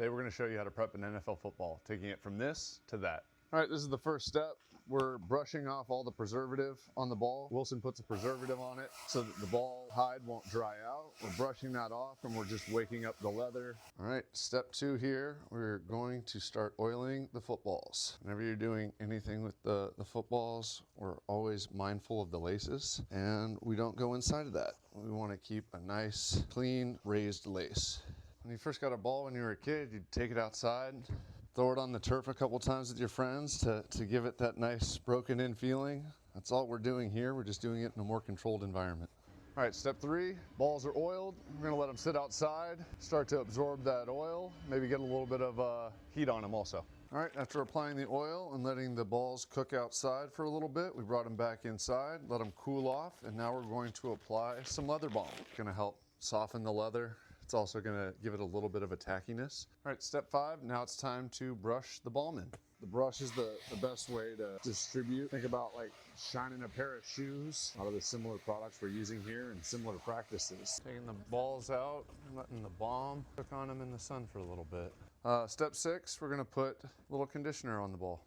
Today we're going to show you how to prep an NFL football, taking it from this to that. All right, this is the first step. We're brushing off all the preservative on the ball. Wilson puts a preservative on it so that the ball hide won't dry out. We're brushing that off and we're just waking up the leather. All right, step 2 here, we're going to start oiling the footballs. Whenever you're doing anything with the footballs, we're always mindful of the laces and we don't go inside of that. We want to keep a nice, clean, raised lace. When you first got a ball when you were a kid, you'd take it outside, throw it on the turf a couple times with your friends to give it that nice broken in feeling. That's all we're doing here. We're just doing it in a more controlled environment. All right, step 3, balls are oiled. We're gonna let them sit outside, start to absorb that oil, maybe get a little bit of heat on them also. All right, after applying the oil and letting the balls cook outside for a little bit, we brought them back inside, let them cool off, and now we're going to apply some leather balm. It's gonna help soften the leather. It's also gonna give it a little bit of a tackiness. All right, step 5, now it's time to brush the balm in. The brush is the best way to distribute. Think about like shining a pair of shoes. A lot of the similar products we're using here and similar practices. Taking the balls out, letting the balm cook on them in the sun for a little bit. Step 6, we're gonna put a little conditioner on the ball.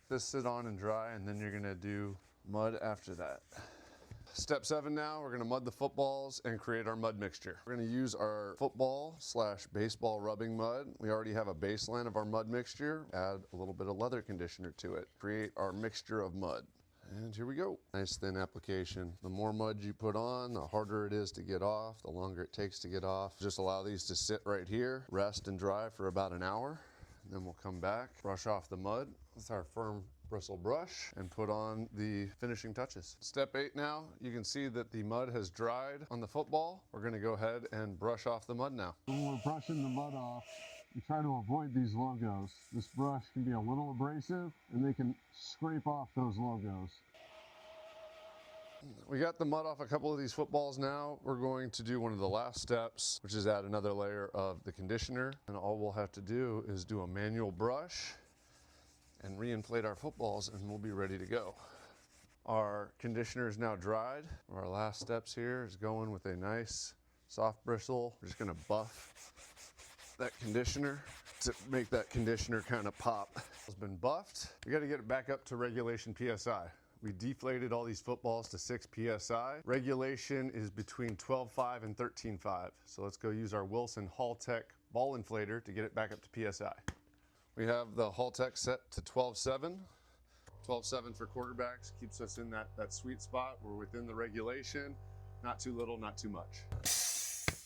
This sit on and dry, and then you're gonna do mud after that. Step 7 now, we're gonna mud the footballs and create our mud mixture. We're gonna use our football/baseball rubbing mud. We already have a baseline of our mud mixture. Add a little bit of leather conditioner to it. Create our mixture of mud. And here we go. Nice thin application. The more mud you put on, the harder it is to get off, the longer it takes to get off. Just allow these to sit right here, rest and dry for about an hour. And then we'll come back, brush off the mud with our firm bristle brush and put on the finishing touches. Step 8 now, you can see that the mud has dried on the football. We're gonna go ahead and brush off the mud now. When we're brushing the mud off, we try to avoid these logos. This brush can be a little abrasive and they can scrape off those logos. We got the mud off a couple of these footballs now. We're going to do one of the last steps, which is add another layer of the conditioner. And all we'll have to do is do a manual brush and reinflate our footballs and we'll be ready to go. Our conditioner is now dried. Our last steps here is going with a nice soft bristle. We're just gonna buff that conditioner to make that conditioner kind of pop. It's been buffed. We gotta get it back up to regulation PSI. We deflated all these footballs to 6 PSI. Regulation is between 12.5 and 13.5. So let's go use our Wilson Hall Tech ball inflator to get it back up to PSI. We have the Hall Tech set to 12.7. 12.7 for quarterbacks keeps us in that sweet spot. We're within the regulation, not too little, not too much.